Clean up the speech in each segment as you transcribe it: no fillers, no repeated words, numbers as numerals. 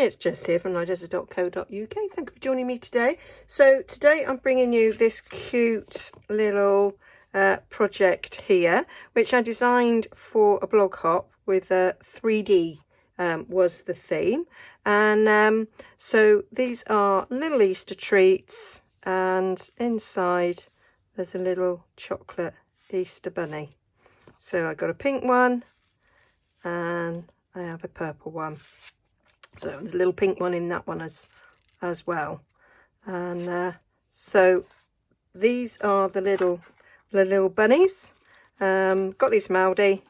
it's Jess here from Nigezza.co.uk. Thank you for joining me today. So today I'm bringing you this cute little project here, which I designed for a blog hop with 3D was the theme. And so these are little Easter treats, and inside there's a little chocolate Easter bunny. So I got a pink one and I have a purple one. So there's a little pink one in that one as well. And so these are the little bunnies. Got these Maldi,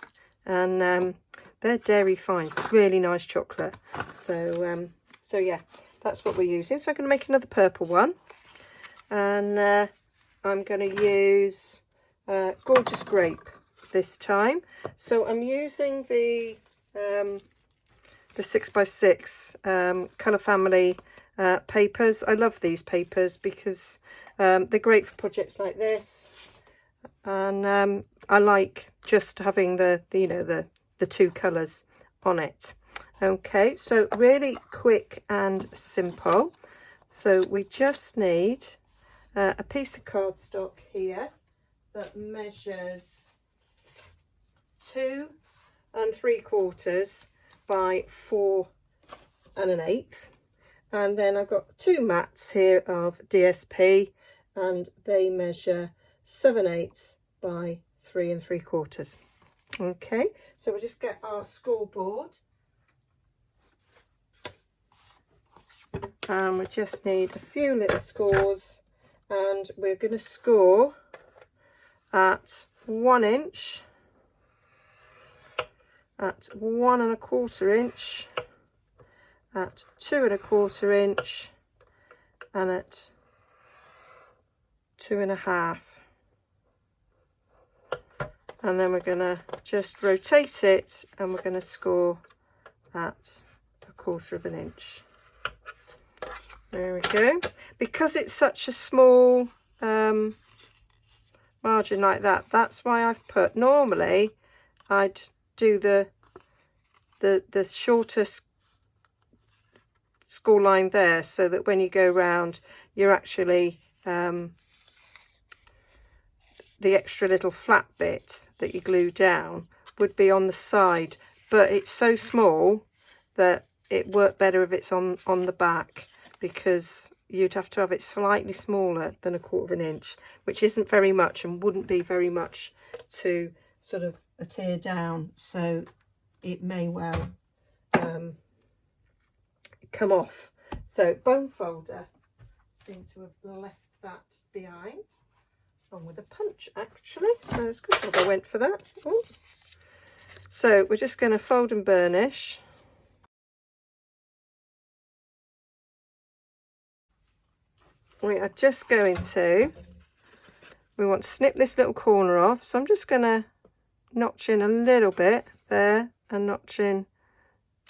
and they're dairy fine, really nice chocolate. So so yeah, that's what we're using. So I'm going to make another purple one, and I'm going to use Gorgeous Grape this time. So I'm using the 6x6 Colour Family papers. I love these papers because they're great for projects like this, and I like just having the two colours on it. Okay, so really quick and simple. So we just need a piece of cardstock here that measures 2 3/4 by 4 1/8, and then I've got 2 mats here of DSP, and they measure 7/8 by 3 3/4. Okay, so we'll just get our scoreboard, and we just need a few little scores, and we're going to score at 1 inch, at 1 1/4 inch, at 2 1/4 inch, and at 2 1/2. And then we're going to just rotate it, and we're going to score at 1/4 inch. There we go. Because it's such a small margin like that, that's why I've put, normally I'd do the shortest score line there, so that when you go round, you're actually the extra little flat bit that you glue down would be on the side, but it's so small that it worked better if it's on the back, because you'd have to have it slightly smaller than 1/4 inch, which isn't very much and wouldn't be very much to sort of adhere down, so it may well come off. So bone folder seem to have left that behind, on with a punch actually, so it's good that I went for that. Ooh. So we're just going to fold and burnish. We are just going to, we want to snip this little corner off, so I'm just going to notch in a little bit there and notch in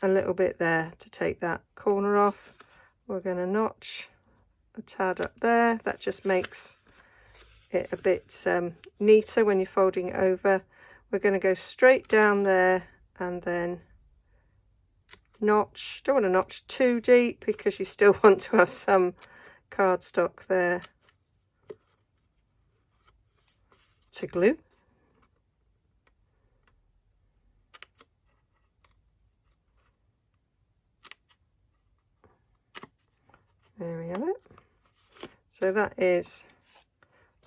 a little bit there to take that corner off. We're going to notch a tad up there. That just makes it a bit neater when you're folding it over. We're going to go straight down there and then notch. Don't want to notch too deep because you still want to have some cardstock there to glue. There we have it. So that is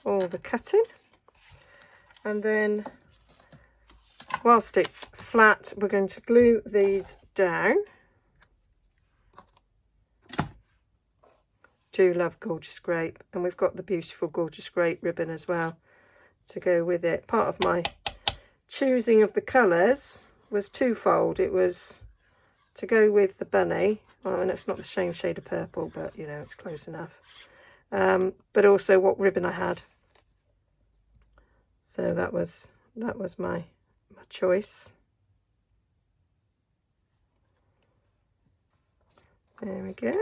all the cutting, and then whilst it's flat, we're going to glue these down. Do love Gorgeous Grape, and we've got the beautiful Gorgeous Grape ribbon as well to go with it. Part of my choosing of the colours was twofold. It was to go with the bunny. Well, I mean, it's not the same shade of purple, but you know, it's close enough. But also what ribbon I had. So that was my choice. There we go.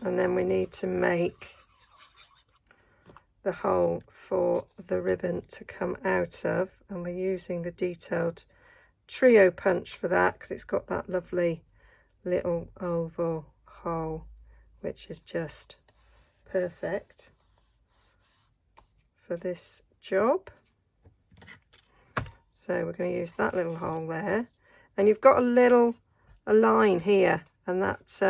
And then we need to make the hole for the ribbon to come out of, and we're using the detailed trio punch for that, because it's got that lovely little oval hole, which is just perfect for this job. So we're going to use that little hole there, and you've got a line here, and that's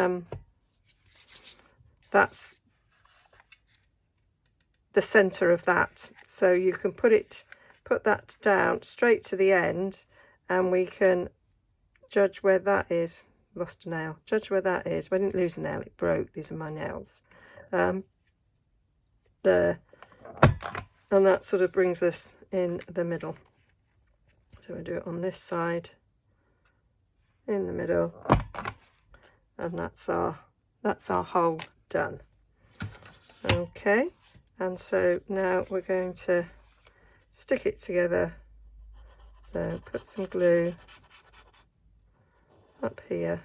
the center of that. So you can put that down straight to the end, and we can judge where that is. Lost a nail. Judge where that is. I didn't lose a nail, it broke. These are my nails. There, and that sort of brings us in the middle. So we'll do it on this side, in the middle, and that's our hole done. Okay, and so now we're going to stick it together. So put some glue up here.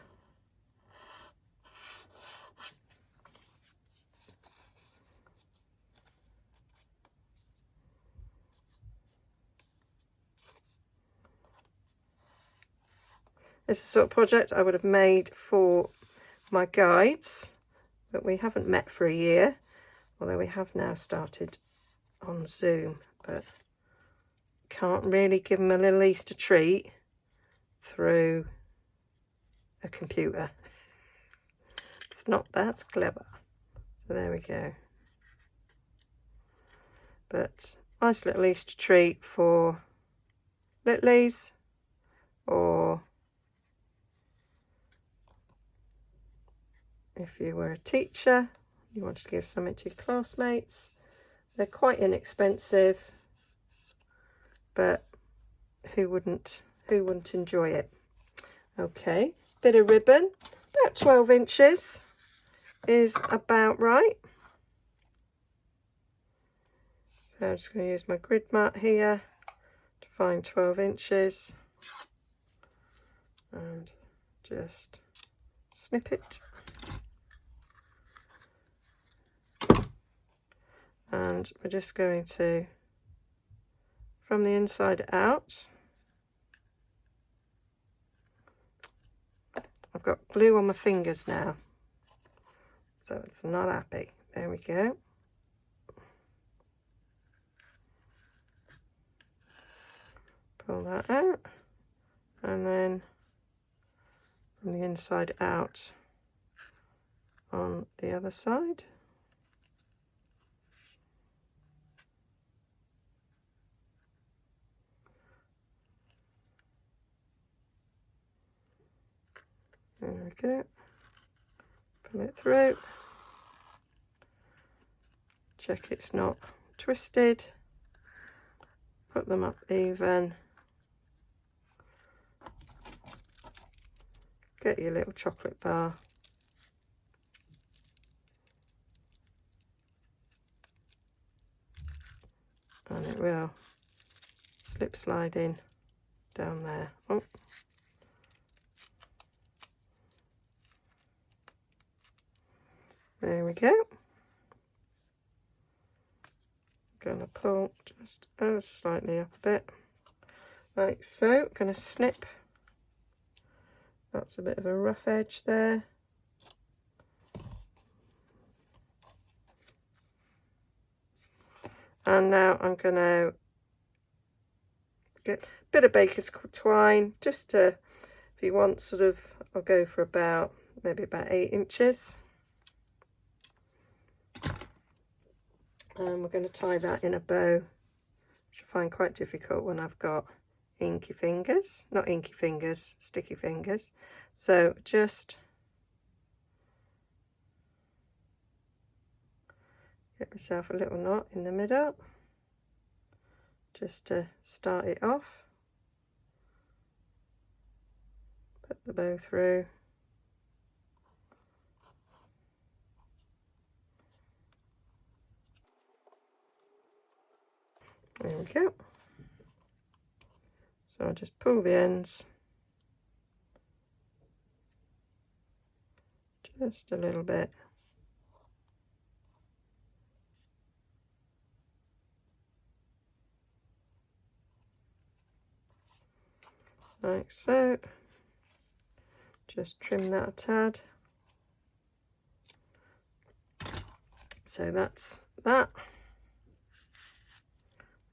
This is the sort of project I would have made for my guides, but we haven't met for a year, although we have now started on Zoom, but can't really give them a little Easter treat through a computer. It's not that clever. So there we go. But nice little Easter treat for Littlies, or if you were a teacher, you wanted to give something to your classmates. They're quite inexpensive, but who wouldn't enjoy it? Okay, bit of ribbon, about 12 inches is about right. So I'm just going to use my grid mat here to find 12 inches and just snip it. And we're just going to, from the inside out, I've got glue on my fingers now, so it's not happy. There we go. Pull that out, and then from the inside out on the other side. There we go. Pull it through. Check it's not twisted. Put them up even. Get your little chocolate bar. And it will slip slide in down there. Oh. There we go. I'm going to pull just slightly up a bit, like so. Going to snip. That's a bit of a rough edge there. And now I'm going to get a bit of baker's twine, just to, if you want, sort of, I'll go for maybe about 8 inches. And we're going to tie that in a bow, which I find quite difficult when I've got inky fingers, not inky fingers, sticky fingers. So just get myself a little knot in the middle, just to start it off. Put the bow through. There we go. So I'll just pull the ends just a little bit. like so. Just trim that a tad. So that's that.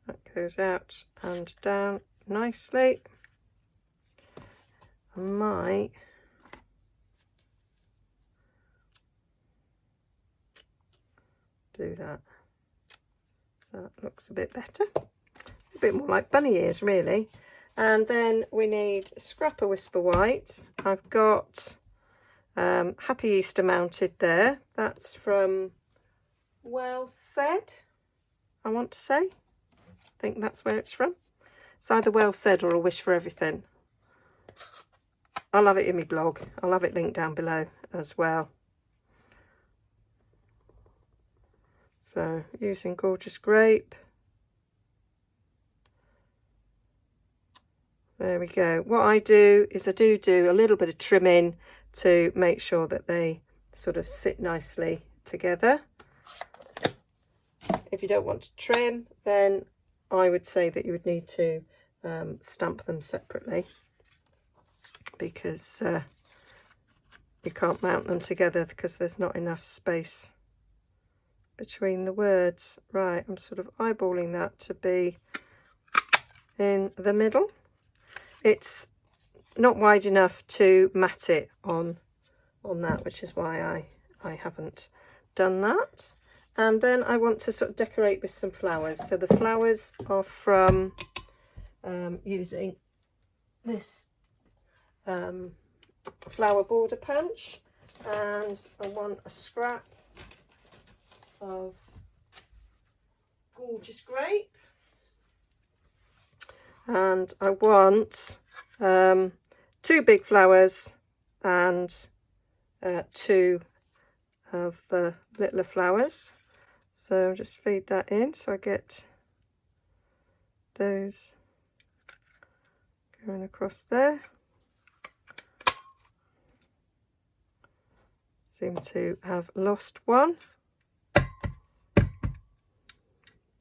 That goes out and down nicely. I might do that. So that looks a bit better. A bit more like bunny ears, really. And then we need Scrapper Whisper White. I've got Happy Easter mounted there. That's from Well Said, I want to say. I think that's where it's from. It's either Well Said or A Wish for Everything. I'll have it in my blog. I'll have it linked down below as well. So using Gorgeous Grape. There we go. What I do is I do a little bit of trimming to make sure that they sort of sit nicely together. If you don't want to trim, then I would say that you would need to stamp them separately, because you can't mount them together because there's not enough space between the words. Right, I'm sort of eyeballing that to be in the middle. It's not wide enough to mat it on that, which is why I haven't done that. And then I want to sort of decorate with some flowers. So the flowers are from using this flower border punch, and I want a scrap of Gorgeous Grape. And I want 2 big flowers and 2 of the littler flowers. So just feed that in so I get those going across there. Seem to have lost one.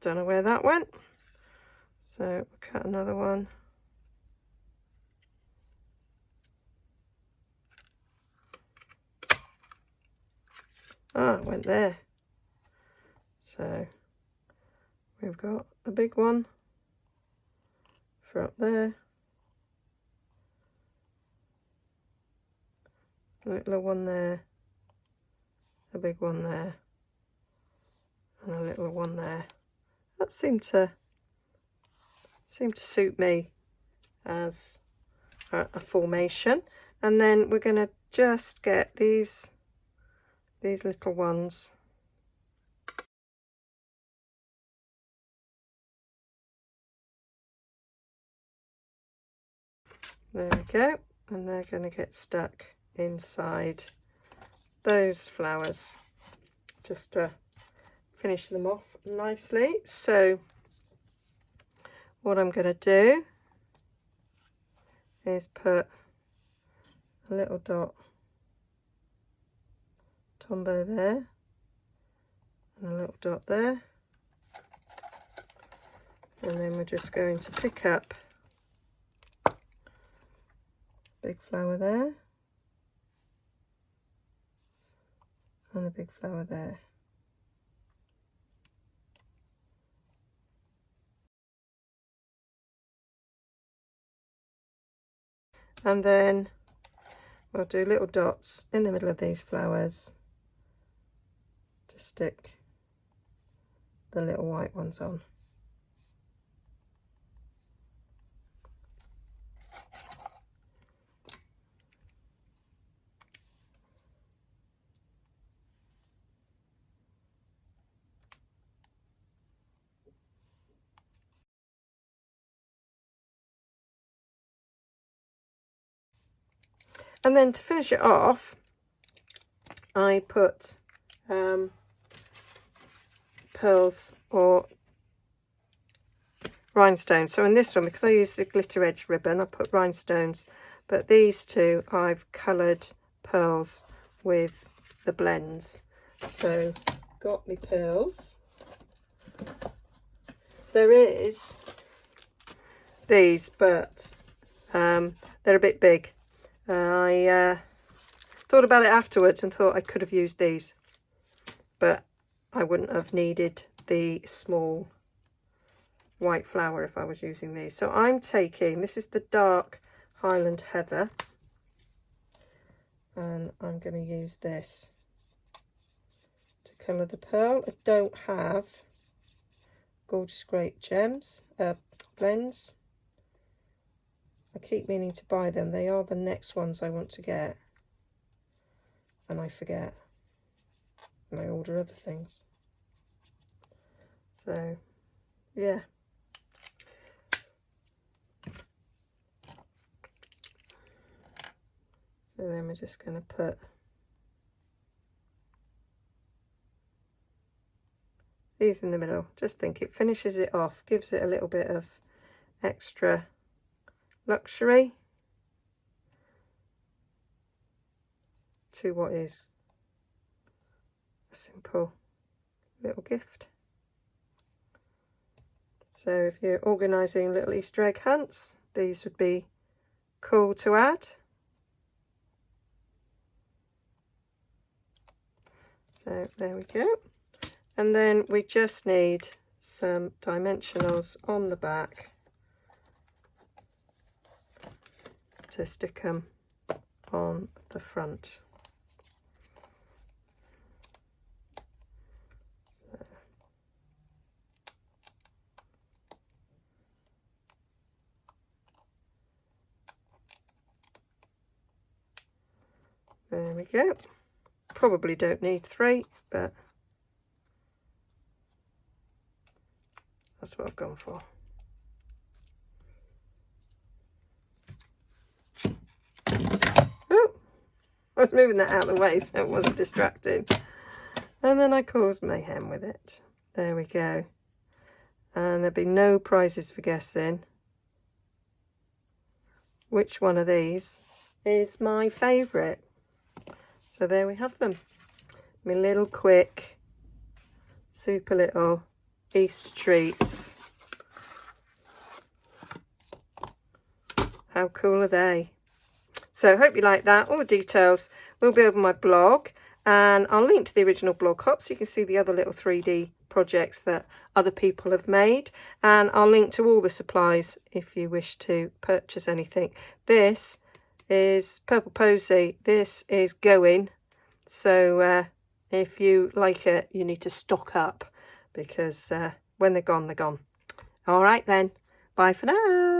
Don't know where that went. So we'll cut another one. Ah, it went there. So we've got a big one for up there, a little one there, a big one there, and a little one there. That seemed to suit me as a formation. And then we're going to just get these little ones. There we go, and they're going to get stuck inside those flowers just to finish them off nicely. So what I'm going to do is put a little dot Tombow there and a little dot there, and then we're just going to pick up big flower there and a big flower there. And then we'll do little dots in the middle of these flowers to stick the little white ones on. And then to finish it off, I put pearls or rhinestones. So in this one, because I used the glitter edge ribbon, I put rhinestones, but these two I've coloured pearls with the blends. So got me pearls. There is these, but they're a bit big. I thought about it afterwards and thought I could have used these, but I wouldn't have needed the small white flower if I was using these. So I'm taking, this is the dark Highland Heather, and I'm going to use this to colour the pearl. I don't have Gorgeous Grape Gems blends. I keep meaning to buy them. They are the next ones I want to get, and I forget, and I order other things. So yeah, so then we're just going to put these in the middle. Just think it finishes it off, gives it a little bit of extra luxury to what is a simple little gift. So if you're organising little Easter egg hunts, these would be cool to add. So there we go. And then we just need some dimensionals on the back to stick them on the front. So. There we go. Probably don't need 3, but that's what I've gone for. Oh, I was moving that out of the way so it wasn't distracting. And then I caused mayhem with it. There we go. And there'll be no prizes for guessing which one of these is my favourite. So there we have them. My little quick, super little Easter treats. How cool are they? So I hope you like that. All the details will be over my blog, and I'll link to the original blog hop so you can see the other little 3D projects that other people have made, and I'll link to all the supplies if you wish to purchase anything. This is Purple Posy. This is going, so if you like it, you need to stock up, because when they're gone, they're gone. All right then, bye for now.